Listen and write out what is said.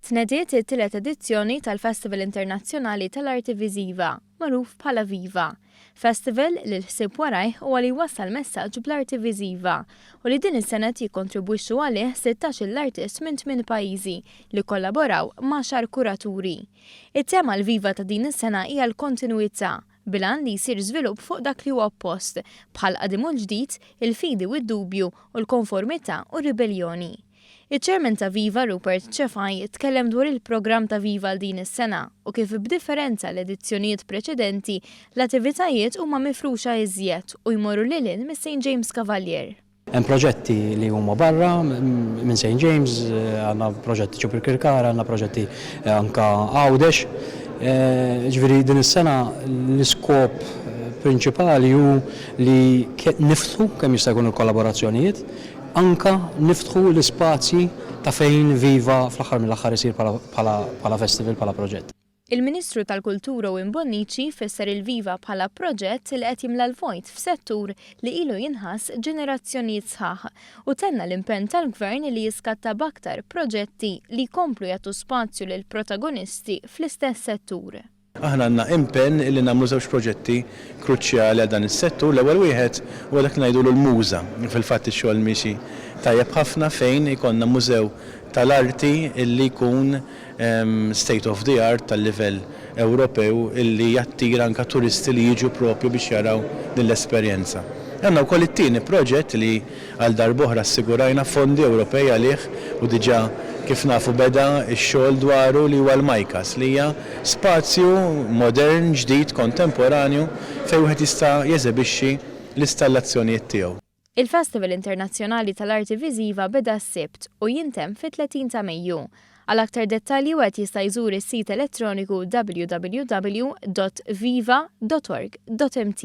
Tnediet it-tielet edizzjoni tal-Festival Internazzjonali tal-Arti Viżiva, magħruf bħala Viva. Festival li l-ħsieb warajh huwa li wassal messaġġ bl-arti viżiva u li din is-sena jikkontribwixxu għalih 16 artist minn 8 pajjiżi li kollaboraw ma' xar kuraturi. It-tema l-viva ta' din is-sena hija l-kontinwità bilan li jsir żvilupp fuq dak li huwa oppost bħal qadim u l-ġdid, il-fidi u d-dubju u l-konformità u r-ribelljoni. Iċ-Chairman ta' Viva Rupert Cefaj tkellem dwar il-programm ta' Viva l din is-sena u kif b'differenza l-edizzjonijiet preċedenti l-attivitajiet huma mifruxa iżjed u jmorru lil hinn mis St. James Cavalier. Hemm proġetti li huma barra minn St. James, għandna proġetti ġo Kirkara, għandna proġetti anka Għawdex. Ġifieri din is-sena l-iskop prinċipali hu li niftħu kemm jista' jkun il-kollaborazzjonijiet, anka niftħu l-ispazji ta' fejn Viva fl-aħħar mill-aħħar isir bħala festival, bħala proġett. Il-Ministru tal-Kultura Wim Bonnici fesser il-Viva bħala proġett li qed jimla l-vojt f'settur li ilu jinħass ġenerazzjonijiet sħaħ u tenna l-impenn tal-Gvern li jiskatta b'aktar proġetti li jkomplu jagħtu spazju lil protagonisti fl-istess settur. Aħna għandna impenn illi nagħmlu żewġ proġetti kruċjali għal dan is-settur. L-ewwel wieħed huwa dak li ngħidulu l-muża. Fil-fatt ix-xogħol mixi tajjeb ħafna fejn ikonna mużew tal-arti illi jkun state of the art tal-livell Ewropew illi jattira anke turisti li jiġu propju biex jaraw din l-esperjenza. Għandna wkoll it-tieni proġett li għal darb'oħra assigurajna fondi Ewropej għalih u diġà kif nafu beda x-xogħol dwaru li huwa l-Majkas li hija spazju modern, ġdid, kontemporanju fejn wieħed jista' jeżebixxi l-installazzjonijiet tiegħu. Il-Festival Internazzjonali tal-Arti Viżiva beda s-sibt u jintemm fit-30 ta' Mejju. Għal aktar dettalji wieħed jista' jżur is-sit elettroniku www.viva.org.mt.